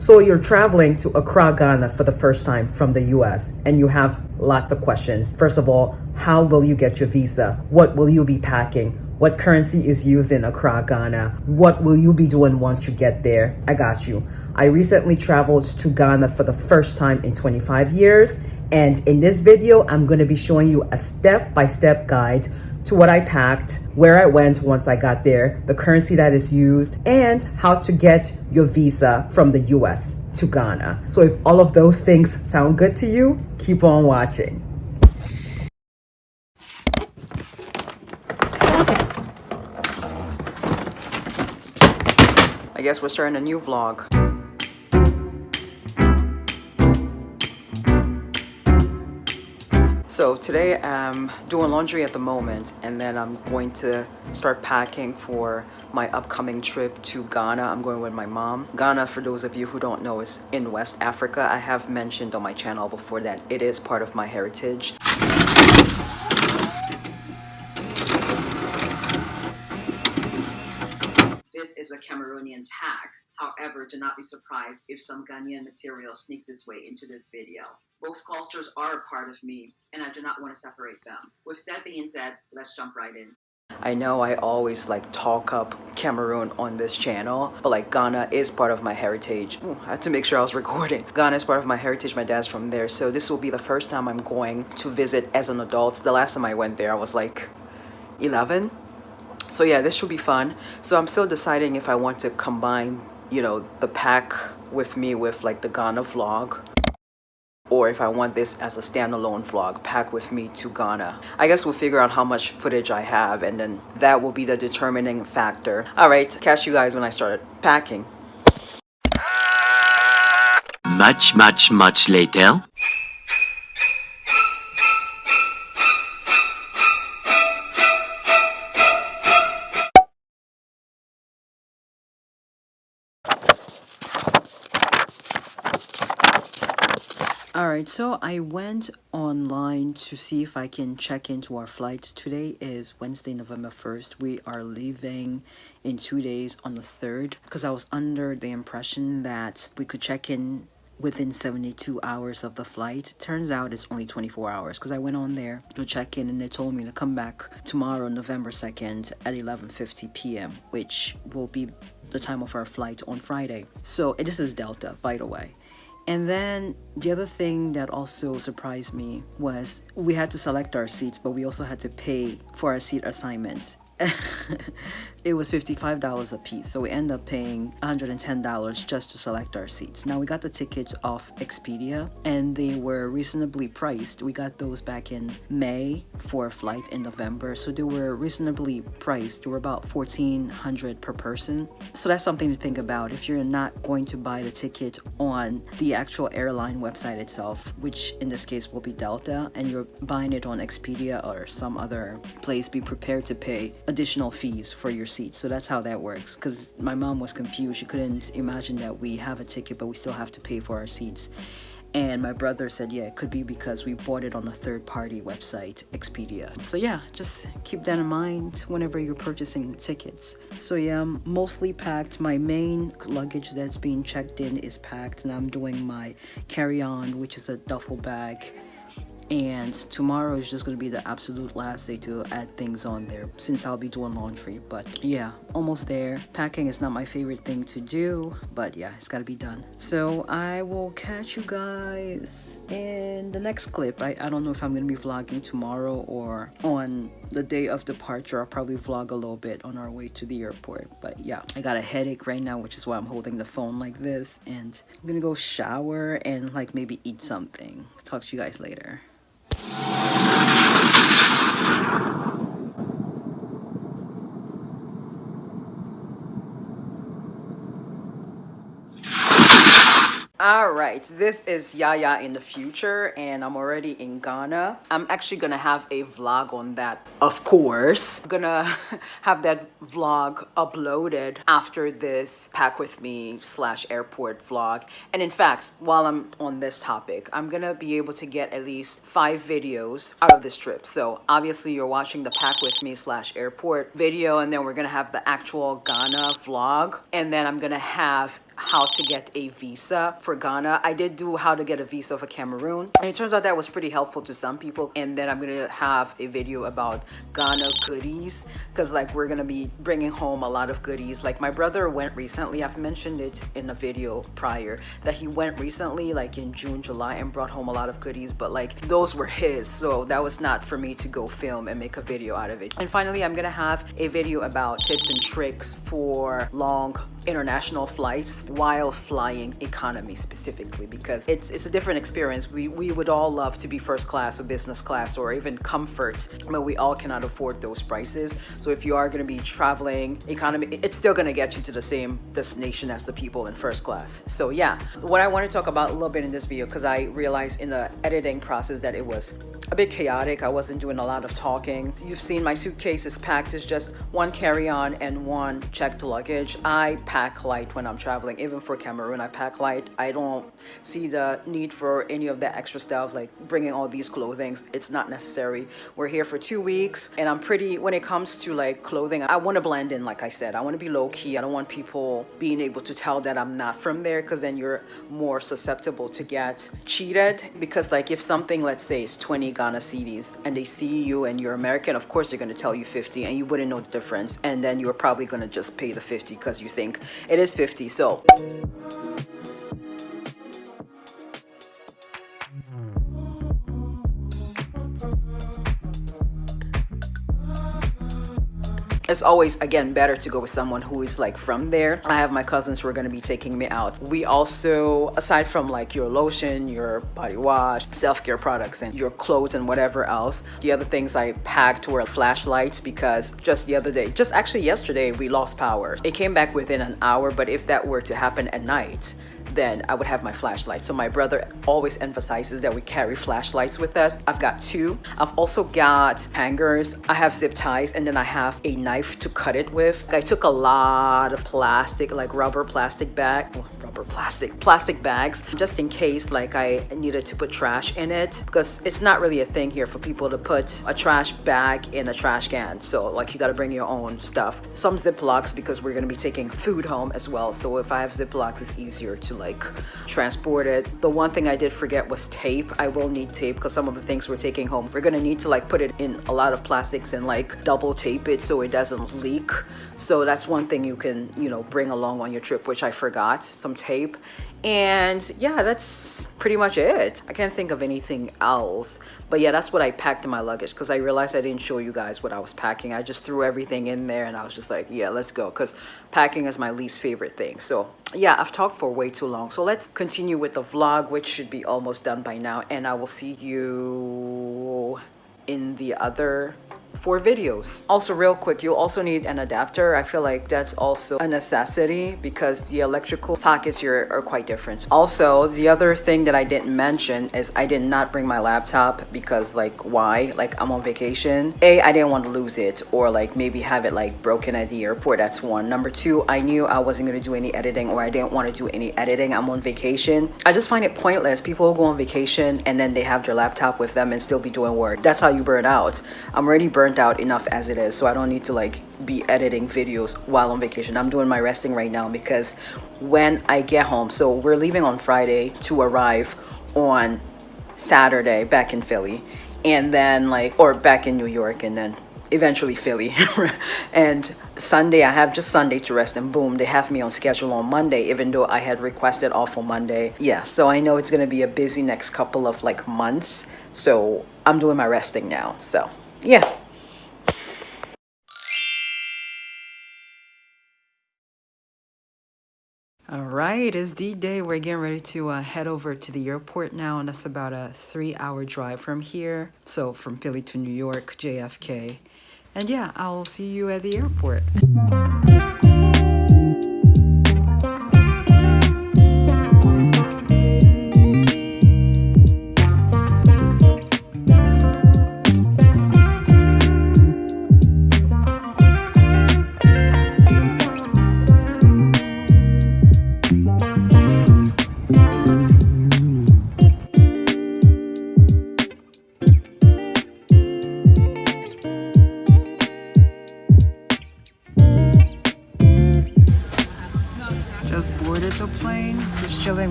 So you're traveling to Accra, Ghana for the first time from the US, and you have lots of questions. First of all, how will you get your visa? What will you be packing? What currency is used in Accra, Ghana? What will you be doing once you get there? I got you. I recently traveled to Ghana for the first time in 25 years, and in this video, I'm going to be showing you a step-by-step guide to what I packed, where I went once I got there, the currency that is used, and how to get your visa from the US to Ghana. So if all of those things sound good to you, keep on watching. I guess we're starting a new vlog. So today I'm doing laundry at the moment, and then I'm going to start packing for my upcoming trip to Ghana. I'm going with my mom. Ghana, for those of you who don't know, is in West Africa. I have mentioned on my channel before that it is part of my heritage. This is a Cameroonian tag. However, do not be surprised if some Ghanaian material sneaks its way into this video. Both cultures are a part of me, and I do not want to separate them. With that being said, let's jump right in. I know I always talk up Cameroon on this channel, but Ghana is part of my heritage. Ooh, I had to make sure I was recording. Ghana is part of my heritage. My dad's from there, so this will be the first time I'm going to visit as an adult. The last time I went there, I was 11. So yeah, this should be fun. So I'm still deciding if I want to combine, the pack with me with the Ghana vlog, or if I want this as a standalone vlog, pack with me to Ghana. I guess we'll figure out how much footage I have, and then that will be the determining factor. All right, catch you guys when I start packing. Much later. Alright, so I went online to see if I can check into our flights. Today is Wednesday, November 1st. We are leaving in 2 days on the 3rd, because I was under the impression that we could check in within 72 hours of the flight. Turns out it's only 24 hours, because I went on there to check in and they told me to come back tomorrow, November 2nd at 11:50 p.m., which will be the time of our flight on Friday. So this is Delta, by the way. And then the other thing that also surprised me was we had to select our seats, but we also had to pay for our seat assignments. It was $55 a piece, so we ended up paying $110 just to select our seats. Now, we got the tickets off Expedia, and they were reasonably priced. We got those back in May for a flight in November, so they were reasonably priced. They were about $1,400 per person. So that's something to think about if you're not going to buy the ticket on the actual airline website itself, which in this case will be Delta, and you're buying it on Expedia or some other place. Be prepared to pay additional fees for your seats. So that's how that works, because my mom was confused. She couldn't imagine that we have a ticket but we still have to pay for our seats. And my brother said, yeah, it could be because we bought it on a third-party website, Expedia. So yeah, just keep that in mind whenever you're purchasing tickets. So yeah, I'm mostly packed. My main luggage that's being checked in is packed, and I'm doing my carry-on, which is a duffel bag. And tomorrow is just going to be the absolute last day to add things on there, since I'll be doing laundry. But yeah, almost there. Packing is not my favorite thing to do, but yeah, it's got to be done. So I will catch you guys in the next clip. I don't know if I'm going to be vlogging tomorrow or on the day of departure. I'll probably vlog a little bit on our way to the airport. But yeah, I got a headache right now, which is why I'm holding the phone like this. And I'm going to go shower and maybe eat something. Talk to you guys later. Alright, this is Yaya in the future, and I'm already in Ghana. I'm actually gonna have a vlog on that, of course. I'm gonna have that vlog uploaded after this pack with me / airport vlog. And in fact, while I'm on this topic, I'm gonna be able to get at least 5 videos out of this trip. So obviously you're watching the pack with me / airport video, and then we're gonna have the actual Ghana vlog, and then I'm gonna have how to get a visa for Ghana. I did do how to get a visa for Cameroon, and it turns out that was pretty helpful to some people. And then I'm gonna have a video about Ghana goodies, because like we're gonna be bringing home a lot of goodies. Like my brother went recently, I've mentioned it in a video prior, that he went recently like in June, July, and brought home a lot of goodies, but like those were his, so that was not for me to go film and make a video out of it. And finally, I'm gonna have a video about tips and tricks for long international flights while flying economy specifically, because it's a different experience. We would all love to be first class or business class or even comfort, but we all cannot afford those prices. So if you are going to be traveling economy, it's still going to get you to the same destination as the people in first class. So yeah, what I want to talk about a little bit in this video, because I realized in the editing process that it was a bit chaotic. I wasn't doing a lot of talking. You've seen my suitcase is packed. It's just one carry-on and one checked luggage. I pack light when I'm traveling. Even for Cameroon, I pack light. I don't see the need for any of that extra stuff, like bringing all these clothing. It's not necessary. We're here for 2 weeks, and I'm pretty, when it comes to like clothing, I want to blend in. Like I said, I want to be low-key. I don't want people being able to tell that I'm not from there, because then you're more susceptible to get cheated. Because like if something, let's say, is 20 Ghana cedis and they see you and you're American, of course they're going to tell you 50 and you wouldn't know the difference, and then you're probably going to just pay the 50 because you think it is 50. So it's always, again, better to go with someone who is like from there. I have my cousins who are going to be taking me out. We also, aside from like your lotion, your body wash, self-care products, and your clothes and whatever else, the other things I packed were flashlights, because just the other day, just actually yesterday, we lost power. It came back within an hour, but if that were to happen at night, then I would have my flashlight. So my brother always emphasizes that we carry flashlights with us. I've got 2. I've also got hangers. I have zip ties, and then I have a knife to cut it with. I took a lot of plastic, like plastic bags, just in case like I needed to put trash in it, because it's not really a thing here for people to put a trash bag in a trash can. So like you got to bring your own stuff. Some Ziplocs, because we're going to be taking food home as well. So if I have Ziplocs, it's easier to like transport it. The one thing I did forget was tape. I will need tape, because some of the things we're taking home, we're gonna need to like put it in a lot of plastics and like double tape it so it doesn't leak. So that's one thing you can, you know, bring along on your trip, which I forgot, some tape. And yeah, that's pretty much it. I can't think of anything else. But yeah, that's what I packed in my luggage, because I realized I didn't show you guys what I was packing. I just threw everything in there and I was just like, yeah, let's go, because packing is my least favorite thing. So yeah, I've talked for way too long. So let's continue with the vlog, which should be almost done by now. And I will see you in the other 4 videos. Also, real quick, you'll also need an adapter. I feel like that's also a necessity, because the electrical sockets here are quite different. Also, the other thing that I didn't mention is I did not bring my laptop, because like, why? Like, I'm on vacation. I didn't want to lose it, or like maybe have it like broken at the airport. That's one. Number 2, I knew I wasn't going to do any editing, or I didn't want to do any editing. I'm on vacation. I just find it pointless. People go on vacation and then they have their laptop with them and still be doing work. That's how you burn out. I'm already burnt out enough as it is, so I don't need to like be editing videos while on vacation. I'm doing my resting right now, because when I get home, so we're leaving on Friday to arrive on Saturday back in Philly, and then like, or back in New York, and then eventually Philly. And Sunday, I have just Sunday to rest, and boom, they have me on schedule on Monday, even though I had requested off on Monday. Yeah, so I know it's gonna be a busy next couple of like months, so I'm doing my resting now. So yeah. All right, it's D-Day. We're getting ready to head over to the airport now, and that's about a 3-hour drive from here. So from Philly to New York, JFK. And yeah, I'll see you at the airport.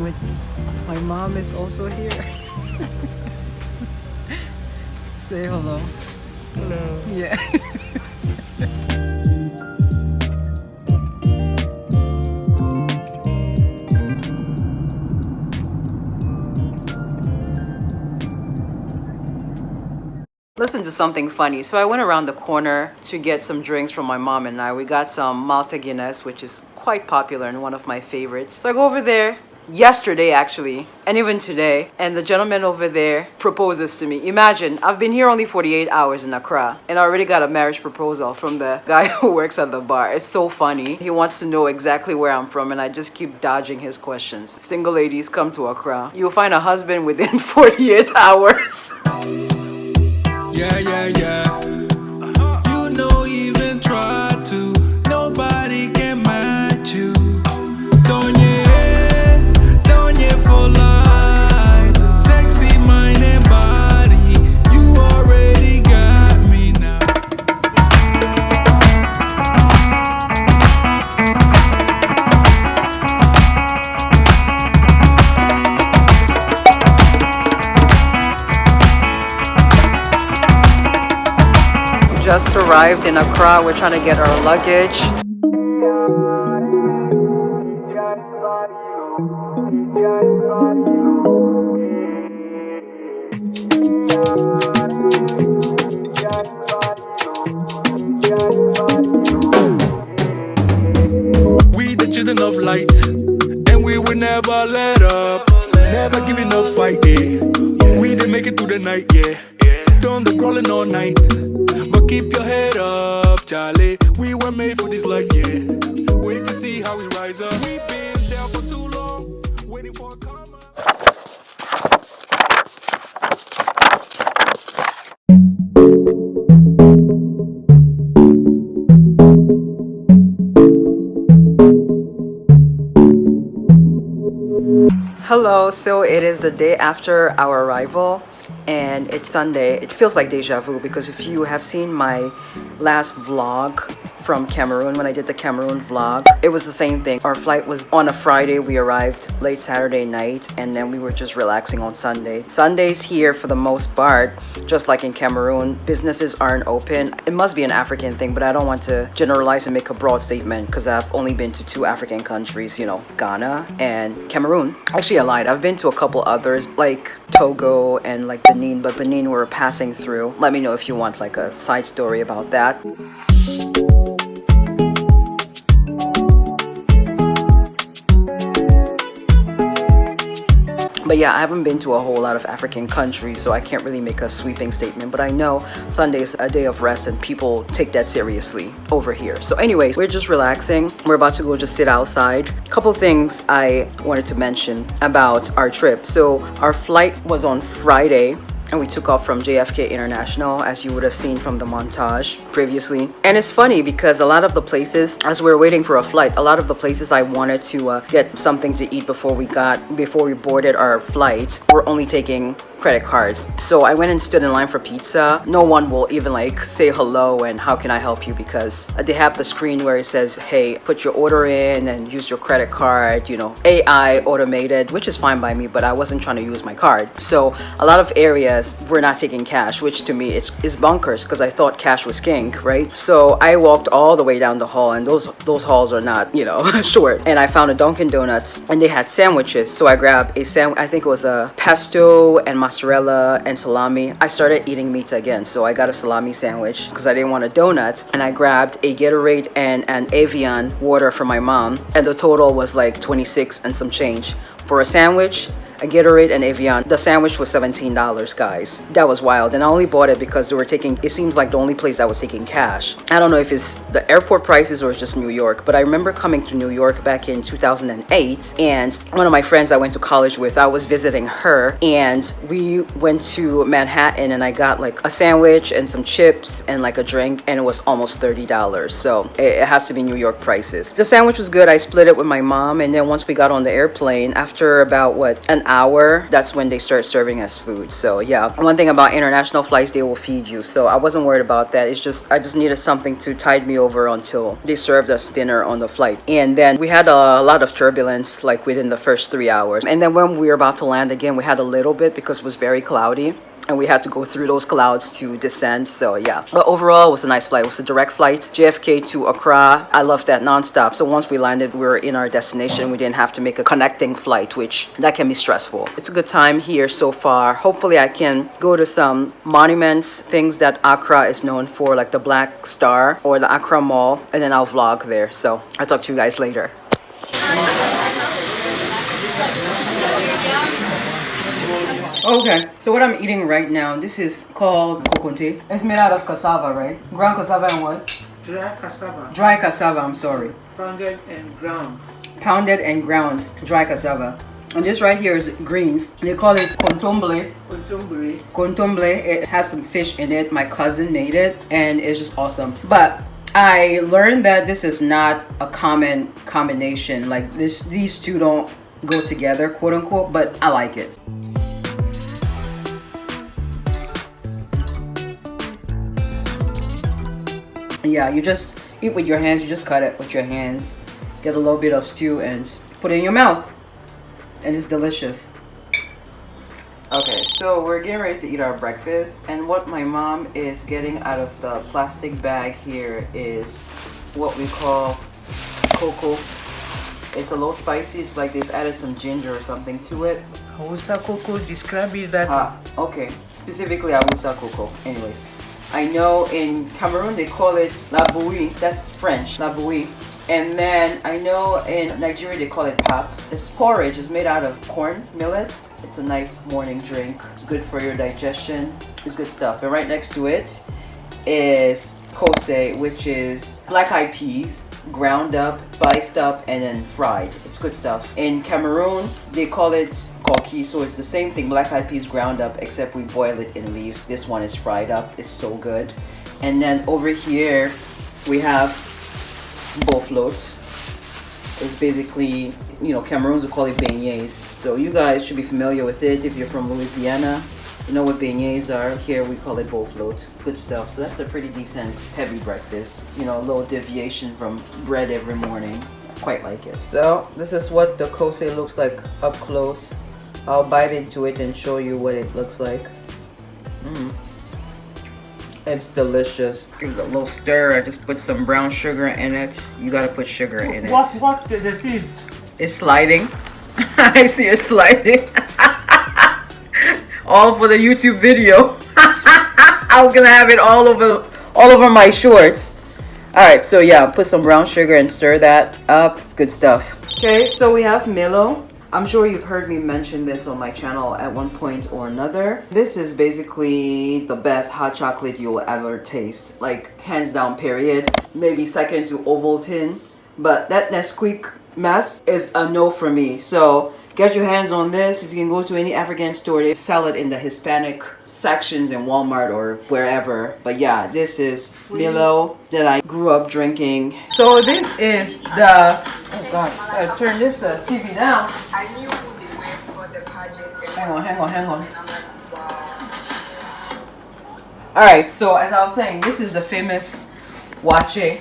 flying with me. My mom is also here. Say hello. Hello. Yeah. Listen to something funny. So I went around the corner to get some drinks from my mom and I. We got some Malta Guinness, which is quite popular and one of my favorites. So I go over there yesterday actually, and even today, and the gentleman over there proposes to me. Imagine, I've been here only 48 hours in Accra and I already got a marriage proposal from the guy who works at the bar. It's so funny. He wants to know exactly where I'm from and I just keep dodging his questions. Single ladies, come to Accra. You'll find a husband within 48 hours. Yeah, yeah, yeah. You know, even try to. Nobody can match you. Don't you for life. Sexy mind and body. You already got me now. Just arrived in Accra. We're trying to get our luggage. We the children of light, and we will never let up. Never giving up fight, yeah. We didn't make it through the night, yeah. Done the crawling all night, but keep your head up, Charlie. We were made for this life, yeah. Wait to see how we rise up. We've been there for too long, waiting for a karma. Hello, so it is the day after our arrival and it's Sunday. It feels like deja vu because if you have seen my last vlog from Cameroon, when I did the Cameroon vlog, it was the same thing. Our flight was on a Friday. We arrived late Saturday night and then we were just relaxing on Sunday. Sundays here for the most part, just like in Cameroon, businesses aren't open. It must be an African thing, but I don't want to generalize and make a broad statement because I've only been to 2 African countries, you know, Ghana and Cameroon. Actually, I lied. I've been to a couple others like Togo and like Benin, but Benin we're passing through. Let me know if you want like a side story about that. But yeah, I haven't been to a whole lot of African countries, so I can't really make a sweeping statement. But I know Sunday is a day of rest and people take that seriously over here. So anyways, we're just relaxing. We're about to go just sit outside. A couple things I wanted to mention about our trip. So our flight was on Friday and we took off from JFK International, as you would have seen from the montage previously. And it's funny because a lot of the places, as we were waiting for a flight, a lot of the places I wanted to get something to eat before we boarded our flight were only taking credit cards. So I went and stood in line for pizza. No one will even like say hello and how can I help you, because they have the screen where it says, hey, put your order in and use your credit card, you know, AI automated, which is fine by me, but I wasn't trying to use my card. So a lot of areas we're not taking cash, which to me is bonkers because I thought cash was king, right? So I walked all the way down the hall, and those halls are not, you know, short. And I found a Dunkin' Donuts and they had sandwiches. So I grabbed a sandwich, I think it was a pesto and mozzarella and salami. I started eating meat again, so I got a salami sandwich because I didn't want a donut. And I grabbed a Gatorade and an Evian water for my mom, and the total was like 26 and some change for a sandwich, a Gatorade, and Evian. The sandwich was $17, guys. That was wild. And I only bought it because they were taking, it seems like the only place that was taking cash. I don't know if it's the airport prices or it's just New York, but I remember coming to New York back in 2008, and one of my friends I went to college with, I was visiting her, and we went to Manhattan and I got like a sandwich and some chips and like a drink, and it was almost $30. So it has to be New York prices. The sandwich was good. I split it with my mom, and then once we got on the airplane, after about an hour, that's when they start serving us food. So yeah, one thing about international flights, they will feed you. So I wasn't worried about that. It's just I just needed something to tide me over until they served us dinner on the flight. And then we had a lot of turbulence like within the first 3 hours. And then when we were about to land again, we had a little bit because it was very cloudy. And we had to go through those clouds to descend. So yeah, but overall it was a nice flight. It was a direct flight, JFK to Accra. I loved that nonstop. So once we landed, we were in our destination. We didn't have to make a connecting flight, which that can be stressful. It's a good time here so far. Hopefully I can go to some monuments, things that Accra is known for, like the Black Star or the Accra Mall, and then I'll vlog there. So I'll talk to you guys later. Okay, so what I'm eating right now, this is called kokonte. It's made out of cassava, right? Ground cassava and what? Dry cassava. Dry cassava, I'm sorry. Pounded and ground. Pounded and ground dry cassava. And this right here is greens. They call it contomble. Contumbury. Contomble. It has some fish in it. My cousin made it and it's just awesome. But I learned that this is not a common combination. Like these two don't go together, quote unquote, but I like it. Yeah, you just eat with your hands. You just cut it with your hands. Get a little bit of stew and put it in your mouth. And it's delicious. Okay, so we're getting ready to eat our breakfast. And what my mom is getting out of the plastic bag here is what we call cocoa. It's a little spicy. It's like they've added some ginger or something to it. Hausa cocoa, describe it that. Okay. Specifically Hausa cocoa. Anyway. I know in Cameroon they call it la bouillie. That's French, la bouillie. And then I know in Nigeria they call it pap. It's porridge. It's made out of corn, millet. It's a nice morning drink. It's good for your digestion. It's good stuff. And right next to it is kose, which is black-eyed peas, ground up, spiced up, and then fried. It's good stuff. In Cameroon they call it koki, so it's the same thing, black-eyed peas ground up, except we boil it in leaves. This one is fried up. It's so good. And then over here we have bowl float. It's basically, you know, Cameroons will call it beignets. So you guys should be familiar with it if you're from Louisiana. You know what beignets are. Here we call it bowl float. Good stuff. So that's a pretty decent heavy breakfast. You know, a little deviation from bread every morning. I quite like it. So this is what the kose looks like up close. I'll bite into it and show you what it looks like. It's delicious. Give it a little stir. I just put some brown sugar in it. You gotta put sugar in it. What the teeth? It's sliding. I see it sliding. All for the YouTube video. I was gonna have it all over my shorts. Alright, so yeah, put some brown sugar and stir that up. It's good stuff. Okay, so we have Milo. I'm sure you've heard me mention this on my channel at one point or another. This is basically the best hot chocolate you'll ever taste. Like, hands down, period. Maybe second to Ovaltine. But that Nesquik mess is a no for me. So, get your hands on this. If you can go to any African store, they sell it in the Hispanic sections in Walmart or wherever. But yeah, this is Milo that I grew up drinking. So this is the, oh god, I gotta turn this TV down. I knew who they were for the pageant. Hang on. And I'm like, wow. Alright, so as I was saying, this is the famous wache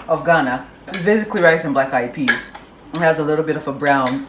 of Ghana. It's basically rice and black-eyed peas. It has a little bit of a brown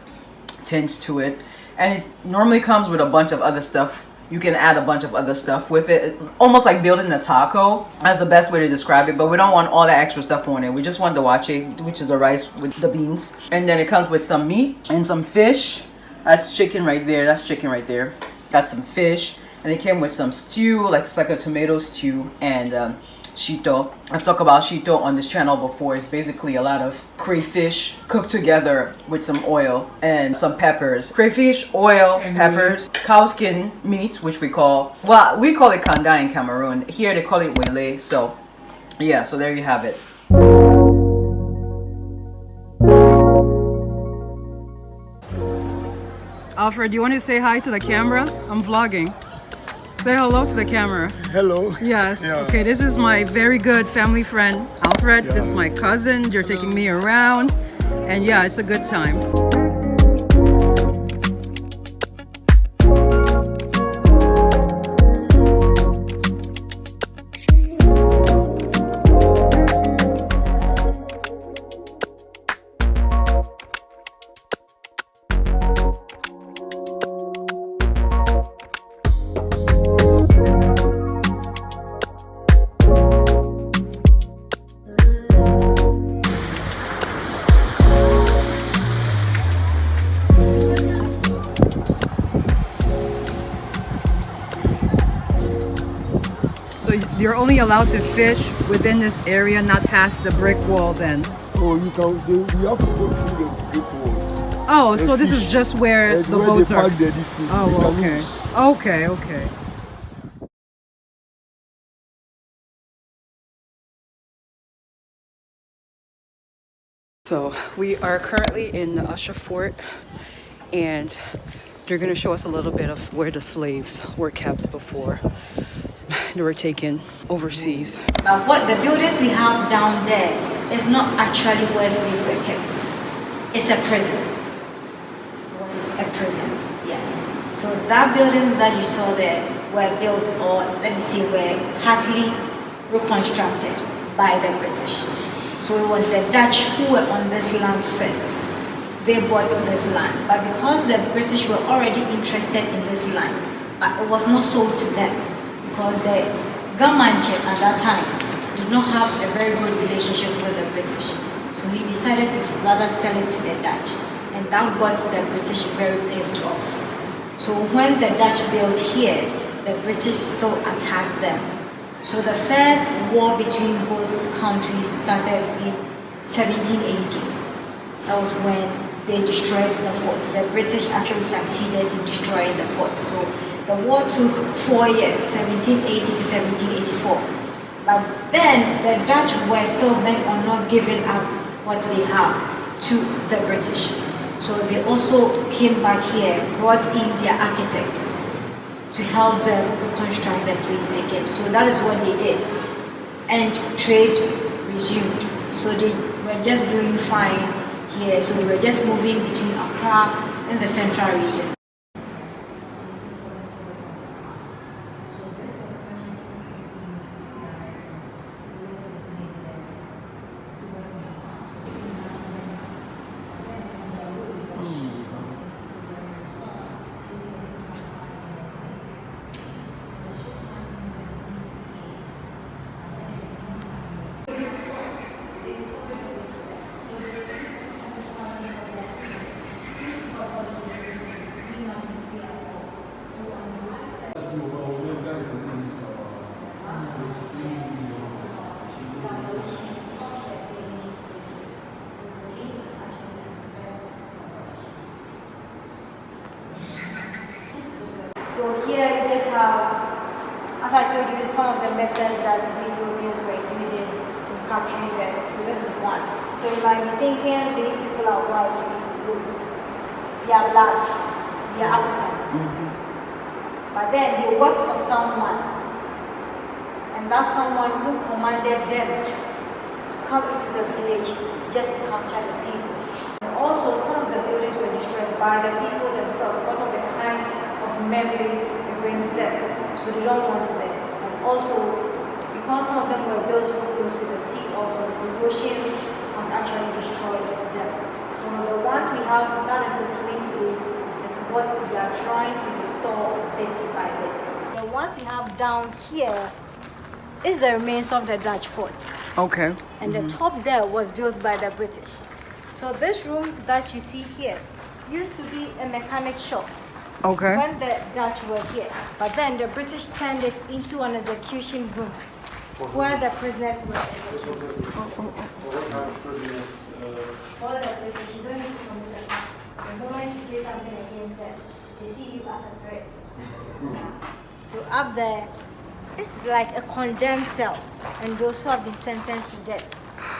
tint to it. And it normally comes with a bunch of other stuff. You can add a bunch of other stuff with it. Almost like building a taco. That's the best way to describe it. But we don't want all that extra stuff on it. We just want the wache, which is the rice with the beans. And then it comes with some meat and some fish. That's chicken right there. That's chicken right there. Got some fish. And it came with some stew. Like it's like a tomato stew. And shito. I've talked about shito on this channel before. It's basically a lot of crayfish cooked together with some oil and some peppers. Crayfish, oil, peppers, cowskin meat, which we call, well, we call it kanda in Cameroon. Here they call it wele. So yeah, so there you have it. Alfred, do you want to say hi to the camera? I'm vlogging. Say hello to the camera. Hello. Yes. Yeah. Okay, this is my very good family friend, Alfred. Yeah. This is my cousin. You're taking me around. And yeah, it's a good time. you're only allowed to fish within this area, not past the brick wall then. Oh, you have to go through the brick wall. Oh, And so this is fish. just where And the where boats they are. park their this thing, the Oh, okay. canoes. Okay, okay. So we are currently in the Usher Fort, and they're going to show us a little bit of where the slaves were kept before they were taken overseas. What the buildings we have down there is not actually where slaves were kept. It's a prison. It was a prison, yes. So that buildings that you saw there were built, or let me say, were partly reconstructed by the British. So it was the Dutch who were on this land first. They bought this land, but because the British were already interested in this land, but it was not sold to them because the government at that time did not have a very good relationship with the British. So he decided to rather sell it to the Dutch, and that got the British very pissed off. So when the Dutch built here, the British still attacked them. So the first war between both countries started in 1780. That was when they destroyed the fort. The British actually succeeded in destroying the fort. So the war took 4 years, 1780 to 1784. But then the Dutch were still bent on not giving up what they have to the British. So they also came back here, brought in their architect to help them reconstruct the place again. So that is what they did. And trade resumed. So they were just doing fine here. So they were just moving between Accra and the central region. So here you just have, as I told you, some of the methods that these Europeans were using in capturing them. So this is one. So you might be thinking these people are white, they are black, they are Africans. But then they work for someone, and that's someone who commanded them to come into the village just to capture the people. And also some of the buildings were destroyed by the people themselves because of the kind of memory it brings them. So they don't want them. And also because some of them were built too close to the sea, also the ocean has actually destroyed them. So the ones we have, that is the 28, is what we are trying to restore bit by bit. The ones we have down here is the remains of the Dutch fort. Okay. And the top there was built by the British. So this room that you see here used to be a mechanic shop Okay. when the Dutch were here. But then the British turned it into an execution room where the prisoners were executed. All the British, you don't need to come with them. The moment you say something against them, they see you as a threat. So up there, it's like a condemned cell, and those who have been sentenced to death,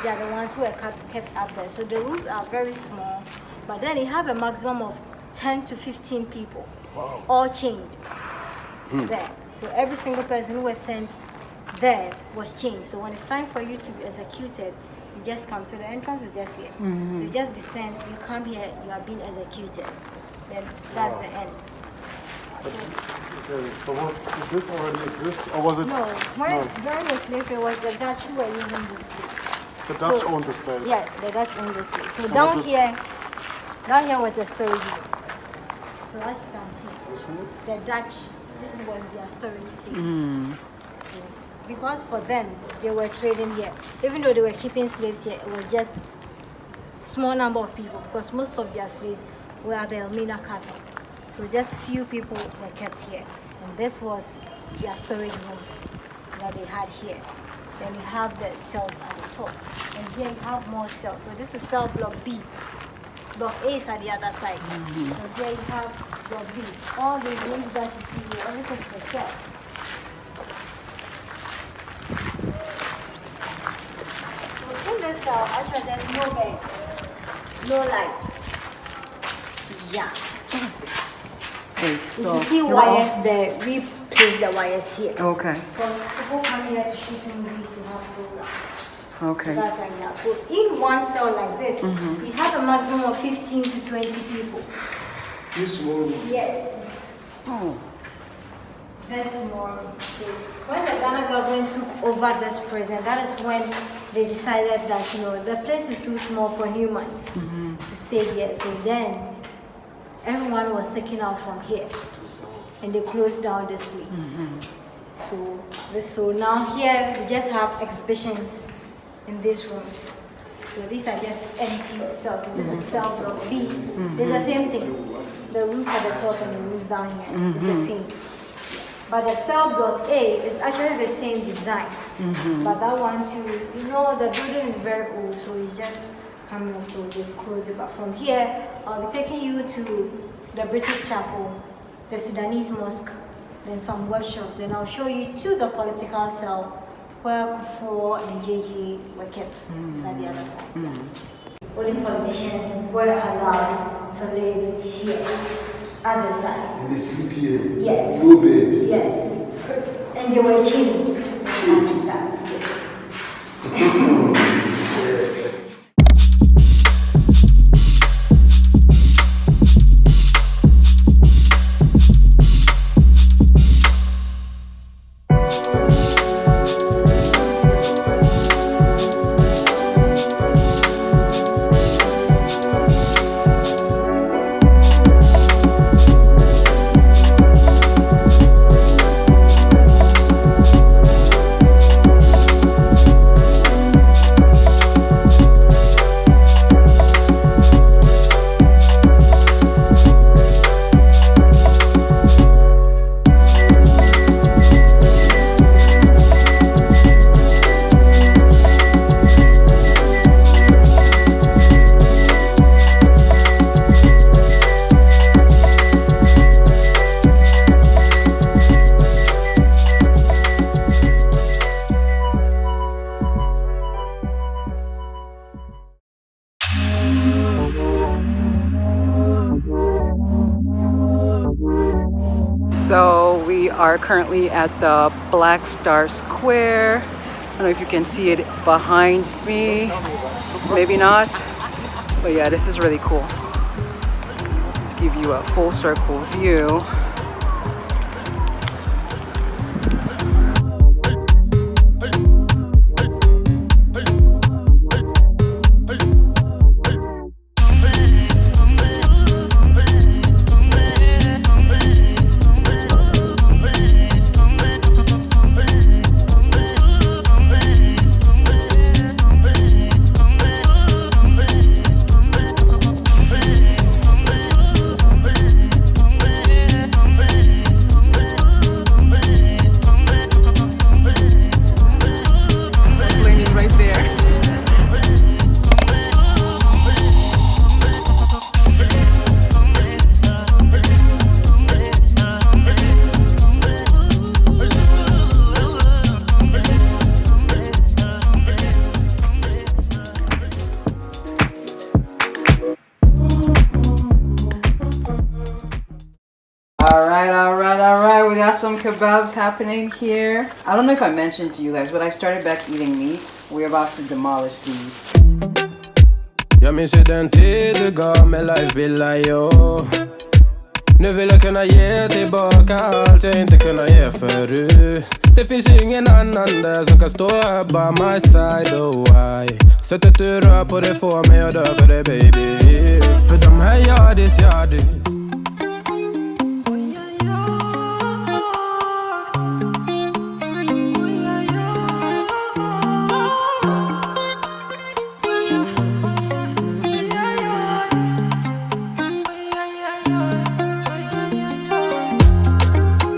they are the ones who are kept up there. So the rooms are very small, but then you have a maximum of 10 to 15 people, all chained there. So every single person who was sent there was chained. So when it's time for you to be executed, you just come. So the entrance is just here. So you just descend, you come here, you are being executed. Then that's the end. Okay, so did this already exist, or was it? No, during the slave trade was the Dutch who were using this place. The Dutch So- owned the space. Yeah, the Dutch owned this place. So was down it- here was the storage room. So as you can see, the Dutch, this was their storage space. So, because for them, they were trading here. Even though they were keeping slaves here, it was just small number of people because most of their slaves were at the Elmina Castle. So just few people were kept here. And this was their storage rooms. that they had here. Then you have the cells at the top. And here you have more cells. So this is cell block B. Block A is at the other side. So here you have block B. All the rooms that you see here, everything is a cell. So in this cell, actually there's no bed, no light. Yeah. Okay, If so you see wires there, we place the wires here. Okay. For people come here to shoot movies to have programs. Okay. So that's why now. So in one cell like this, we have a maximum of 15 to 20 people. This one. Yes. Oh. That's more. So when the Ghana government took over this prison, that is when they decided that the place is too small for humans to stay here. So then everyone was taken out from here, and they closed down this place. So now here we just have exhibitions in these rooms. So these are just empty cells. So this is cell block B. It's the same thing. The rooms at the top and the rooms down here is the same. But the cell block A is actually the same design. But that one too, the building is very old, so it's just coming up, so they've closed it. But from here, I'll be taking you to the British Chapel, the Sudanese Mosque, then some workshops. Then I'll show you to the political cell where Kufuor and JJ were kept inside the other side. Yeah. Only politicians were allowed to live here, other side. And they sleep here. Yes. No bed. Yes. And they were chilling. Like that, yes. So we are currently at the Black Star Square. I don't know if you can see it behind me. Maybe not. But yeah, this is really cool. Let's give you a full circle view. Alright, we got some kebabs happening here. I don't know if I mentioned to you guys, but I started back eating meat. We're about to demolish these. Jag minns ju den tid du gav mig life vill jag. Nu vill jag kunna ge tillbaka allt jag inte kunna ge förut. Det finns ingen annan där som kan stå här by my side, oh why. Sättet du rör på det får mig att dö för det baby. För de här yardis.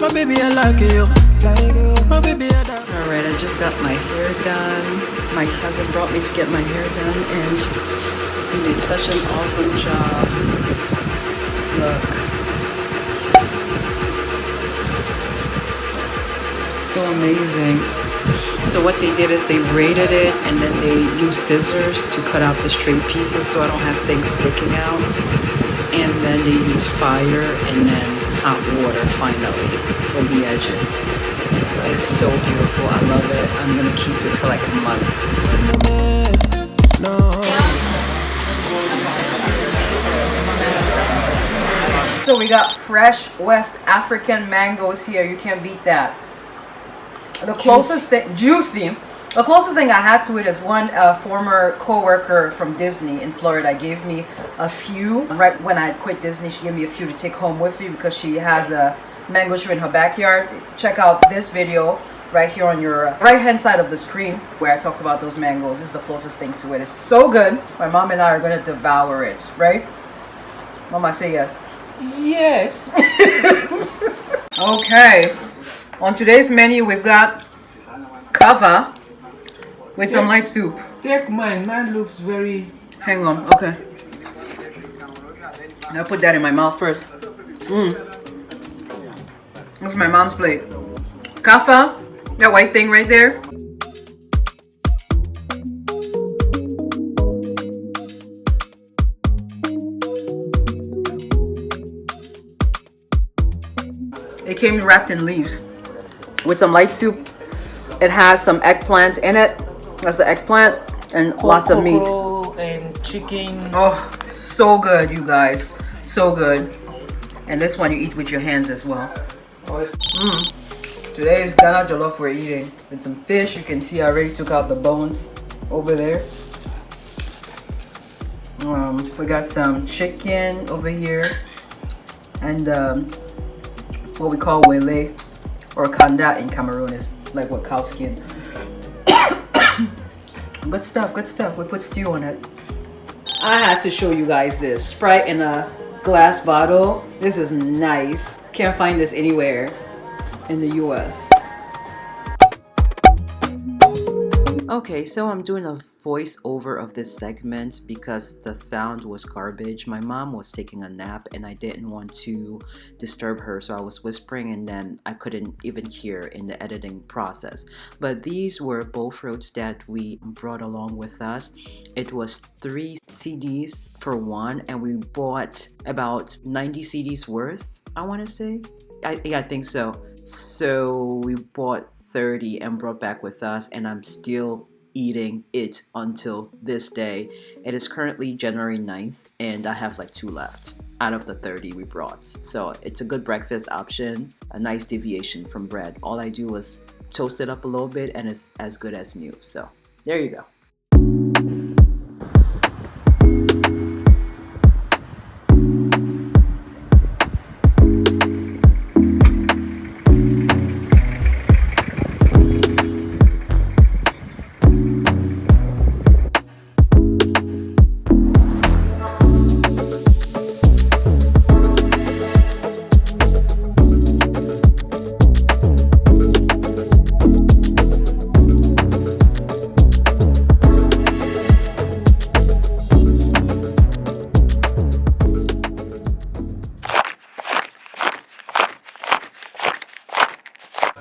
My baby, I like you. My baby, I Alright, I just got my hair done. My cousin brought me to get my hair done and he did such an awesome job. Look. So amazing. So what they did is they braided it and then they used scissors to cut out the straight pieces so I don't have things sticking out. And then they used fire and then hot water finally for the edges. It's so beautiful. I love it. I'm gonna keep it for like a month. So we got fresh West African mangoes here. You can't beat that. The closest thing, juicy. The closest thing I had to it is one former co-worker from Disney in Florida gave me a few. Right when I quit Disney, she gave me a few to take home with me because she has a mango tree in her backyard. Check out this video right here on your right hand side of the screen where I talked about those mangoes. This is the closest thing to it. It's so good. My mom and I are gonna devour it, right? Mama, say yes. Yes. Okay. On today's menu, we've got kava with some light soup. Take mine. Mine looks very... Hang on. Okay. I'll put that in my mouth first. This is my mom's plate. Kava, that white thing right there. It came wrapped in leaves with some light soup. It has some eggplant in it. That's the eggplant and lots of meat. And chicken. Oh, so good, you guys. So good. And this one you eat with your hands as well. Today's Ghana jollof we're eating with some fish. You can see I already took out the bones over there. We got some chicken over here and what we call wele or kanda in Cameroon is like what cow skin. Good stuff, good stuff. We put stew on it. I had to show you guys this Sprite in a glass bottle. This is nice. Can't find this anywhere in the US. Okay, so I'm doing a voiceover of this segment because the sound was garbage. My mom was taking a nap and I didn't want to disturb her, so I was whispering and then I couldn't even hear in the editing process. But these were both fruits that we brought along with us. It was 3 CDs for one and we bought about 90 CDs worth, I want to say. I think so. So we bought 30 and brought back with us and I'm still eating it until this day. It is currently January 9th and I have like 2 left out of the 30 we brought. So it's a good breakfast option, a nice deviation from bread. All I do is toast it up a little bit and it's as good as new. So there you go.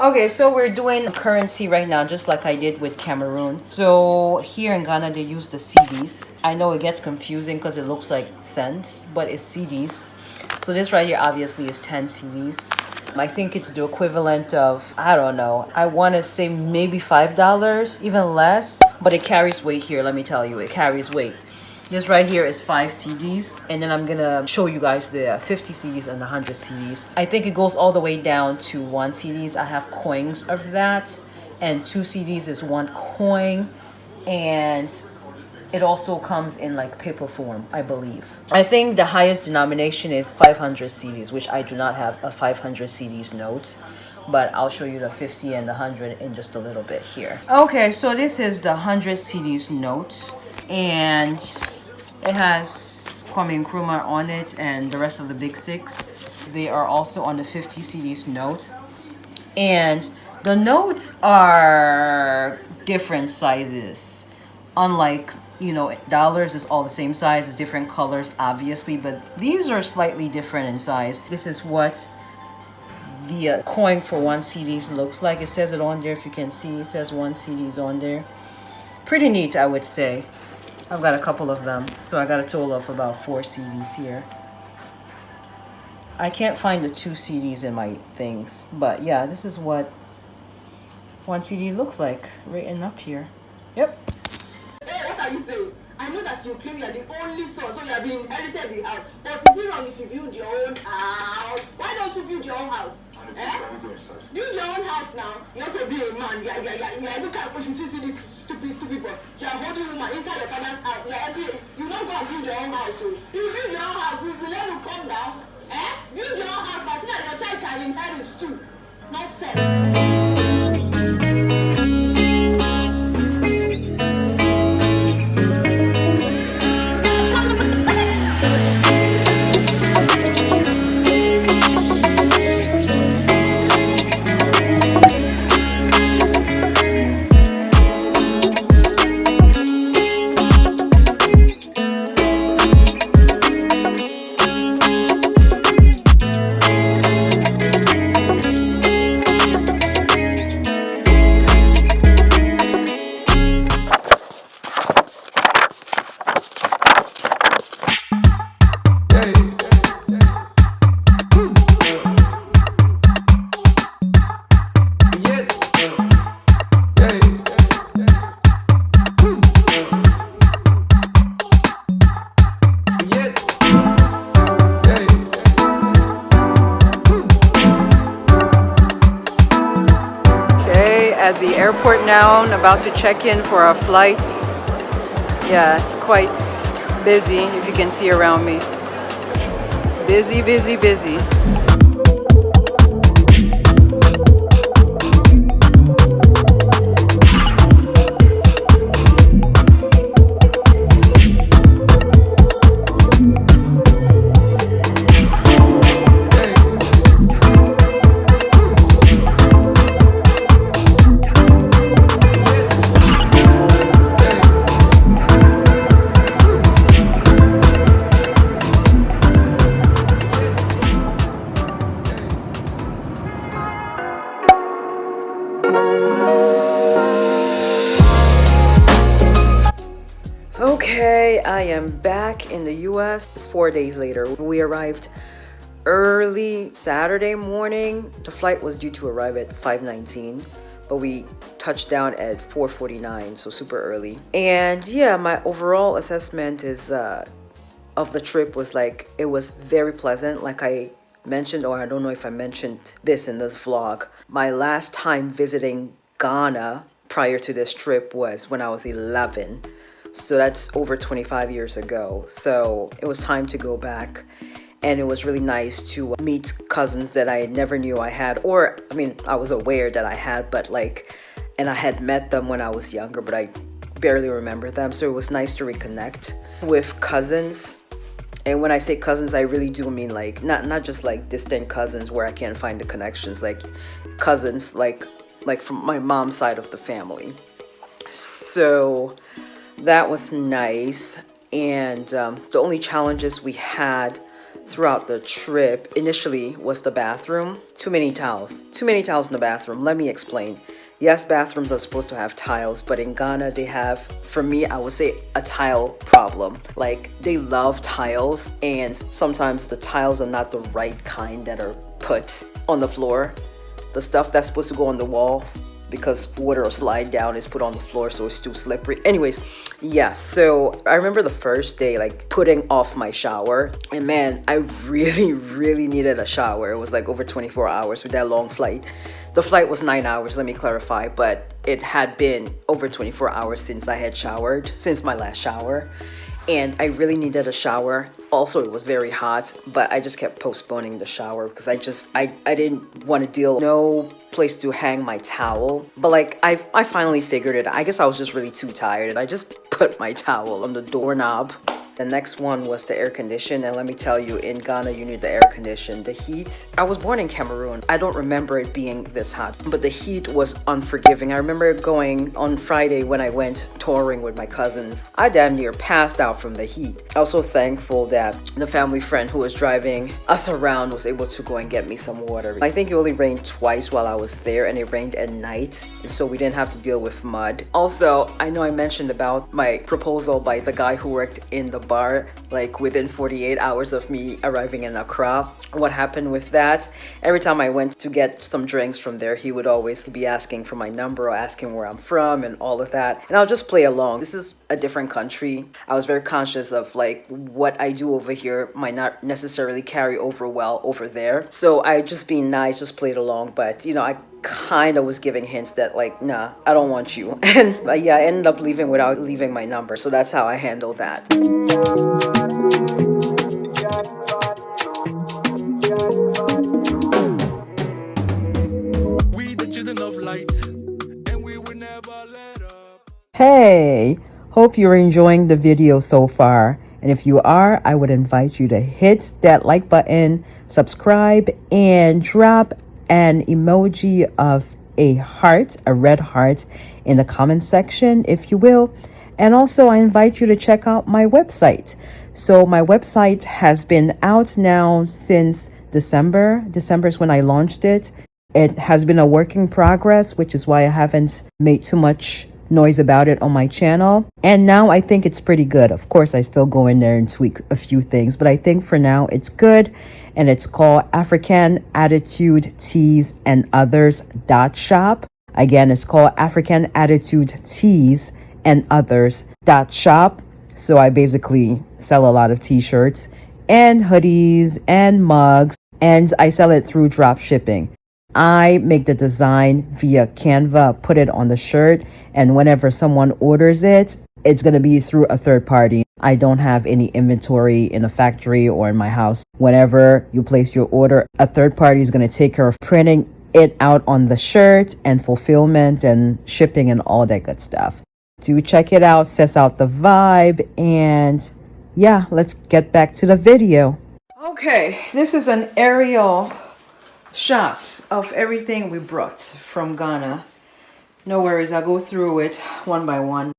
Okay, so we're doing currency right now, just like I did with Cameroon. So here in Ghana, they use the CDs. I know it gets confusing because it looks like cents, but it's CDs. So this right here obviously is 10 CDs. I think it's the equivalent of, I don't know, I want to say maybe $5, even less. But it carries weight here, let me tell you, it carries weight. This right here is 5 CDs, and then I'm gonna show you guys the 50 CDs and the 100 CDs. I think it goes all the way down to 1 CDs. I have coins of that, and 2 CDs is 1 coin, and it also comes in like paper form, I believe. I think the highest denomination is 500 CDs, which I do not have a 500 CDs note, but I'll show you the 50 and the 100 in just a little bit here. Okay, so this is the 100 CDs note, and it has Kwame Nkrumah on it and the rest of the big 6. They are also on the 50 CDs note. And The notes are different sizes. Unlike, dollars is all the same size, it's different colors, obviously, but these are slightly different in size. This is what the coin for 1 cedis looks like. It says it on there, if you can see. It says 1 cedis on there. Pretty neat, I would say. I've got a couple of them, so I got a total of about 4 cedis here. I can't find the 2 cedis in my things, but yeah, this is what 1 CD looks like written up here. Yep. Hey, what are you saying? I know that you claim you are the only son, so you have inherited the house. But is it wrong if you build your own house? Why don't you build your own house? Build your own house now. You have to be a man. You look at pushing this stupid boy. You are holding woman inside your father's house. You don't go and build your own house. So if you build your own house, we let you come down. Build your own house, but so that your child can inherit too. Not fair. At the airport now, I'm about to check in for our flight. Yeah, it's quite busy, if you can see around me. Busy, busy, busy. Okay, I am back in the US. It's 4 days later. We arrived early Saturday morning. The flight was due to arrive at 5:19, but we touched down at 4:49, so super early. And yeah, my overall assessment is of the trip was like, it was very pleasant. Like I mentioned, or I don't know if I mentioned this in this vlog, my last time visiting Ghana prior to this trip was when I was 11. So that's over 25 years ago. So it was time to go back. And it was really nice to meet cousins that I never knew I had. Or, I mean, I was aware that I had, but like, and I had met them when I was younger, but I barely remember them. So it was nice to reconnect with cousins. And when I say cousins, I really do mean like, not just like distant cousins where I can't find the connections, like cousins like from my mom's side of the family. So that was nice. And the only challenges we had throughout the trip initially was the bathroom. Too many towels in the bathroom. Let me explain. Yes, bathrooms are supposed to have tiles, but in Ghana they have, for me, I would say a tile problem. Like, they love tiles, and sometimes the tiles are not the right kind that are put on the floor. The stuff that's supposed to go on the wall, because water will slide down, is put on the floor, so it's too slippery. Anyways, yeah, so I remember the first day, like, putting off my shower, and man, I really needed a shower. It was like over 24 hours with that long flight. The flight was 9 hours, let me clarify, but it had been over 24 hours since I had showered, since my last shower, and I really needed a shower. Also, it was very hot, but I just kept postponing the shower because I didn't want to deal, no place to hang my towel. But like, I finally figured it. I guess I was just really too tired, and I just put my towel on the doorknob The next one was the air condition, and let me tell you, in Ghana you need the air condition. The heat, I was born in Cameroon. I don't remember it being this hot, but the heat was unforgiving. I remember going on Friday when I went touring with my cousins. I damn near passed out from the heat. I was so thankful that the family friend who was driving us around was able to go and get me some water. I think it only rained twice while I was there, and it rained at night, so we didn't have to deal with mud. Also, I know I mentioned about my proposal by the guy who worked in the bar, like within 48 hours of me arriving in Accra. What happened with that? Every time I went to get some drinks from there, he would always be asking for my number or asking where I'm from and all of that. And I'll just play along. This is a different country. I was very conscious of like what I do over here might not necessarily carry over well over there. So I just being nice, just played along. But you know, I kind of was giving hints that like, nah, I don't want you. And yeah, I ended up leaving without leaving my number. So that's how I handle that. We the children of light, and we will never let up. Hey, hope you're enjoying the video so far. And if you are, I would invite you to hit that like button, subscribe, and drop an emoji of a heart, a red heart, in the comment section, if you will. And also, I invite you to check out my website. So my website has been out now since December. December is when I launched it. It has been a work in progress, which is why I haven't made too much noise about it on my channel. And now I think it's pretty good. Of course, I still go in there and tweak a few things, but I think for now it's good. And it's called African Attitude Tees and Others.shop. Again, it's called African Attitude Tees and Others.shop. So I basically sell a lot of t-shirts and hoodies and mugs, and I sell it through drop shipping. I make the design via Canva, put it on the shirt, and whenever someone orders it, it's going to be through a third party. I don't have any inventory in a factory or in my house. Whenever you place your order, a third party is going to take care of printing it out on the shirt and fulfillment and shipping and all that good stuff. Do check it out, sets out the vibe, and yeah, let's get back to the video. Okay, this is an aerial shot of everything we brought from Ghana. No worries, I'll go through it one by one.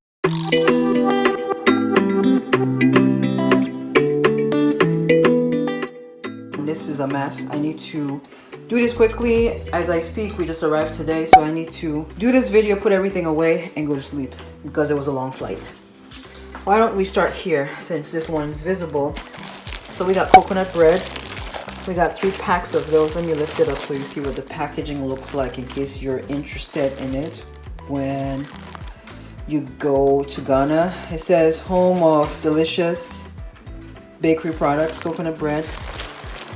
This is a mess. I need to do this quickly as I speak. We just arrived today, so I need to do this video, put everything away, and go to sleep because it was a long flight. Why don't we start here since this one's visible? So we got coconut bread. We got 3 packs of those. Let me lift it up so you see what the packaging looks like in case you're interested in it when you go to Ghana. It says home of delicious bakery products, coconut bread.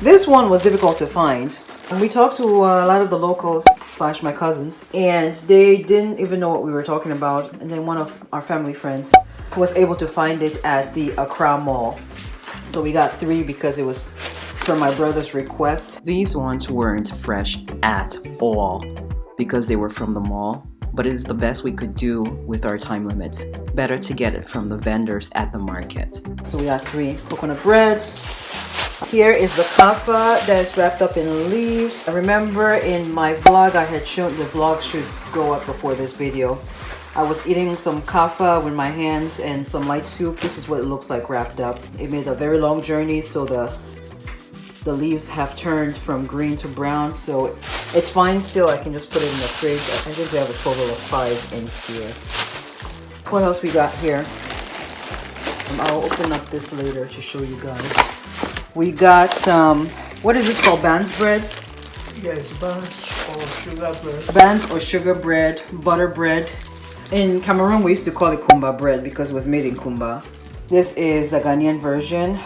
This one was difficult to find. And we talked to a lot of the locals / my cousins, and they didn't even know what we were talking about. And then one of our family friends was able to find it at the Accra Mall. So we got 3 because it was from my brother's request. These ones weren't fresh at all because they were from the mall, but it is the best we could do with our time limits. Better to get it from the vendors at the market. So we got 3 coconut breads. Here is the kaffa that is wrapped up in leaves. I remember in my vlog I had shown, the vlog should go up before this video. I was eating some kaffa with my hands and some light soup. This is what it looks like wrapped up. It made a very long journey, so the leaves have turned from green to brown, so it's fine still. I can just put it in the fridge. I think we have a total of 5 in here. What else we got here? I'll open up this later to show you guys. We got some, what is this called? Bands bread? Yes, buns or sugar bread. Bands or sugar bread, butter bread. In Cameroon, we used to call it kumba bread because it was made in kumba. This is the Ghanaian version.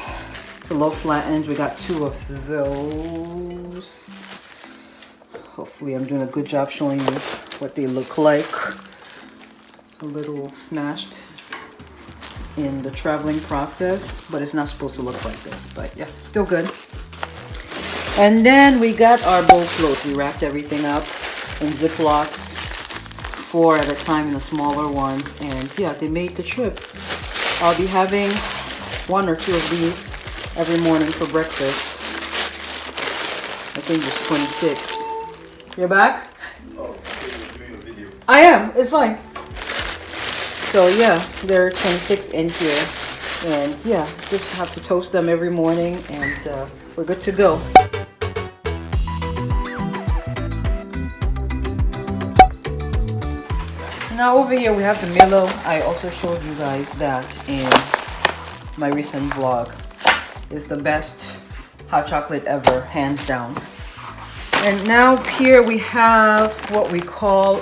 It's a low flattened. We got 2 of those. Hopefully I'm doing a good job showing you what they look like. A little smashed in the traveling process, but it's not supposed to look like this, but yeah, still good. And then we got our bowl float. We wrapped everything up in Ziplocs, 4 at a time in the smaller ones, and yeah, they made the trip. I'll be having 1 or 2 of these every morning for breakfast. I think it's 26. You're back? I am. It's fine. So yeah, there are 26 in here. And yeah, just have to toast them every morning and we're good to go. Now over here we have the Milo. I also showed you guys that in my recent vlog. It's the best hot chocolate ever, hands down. And now here we have what we call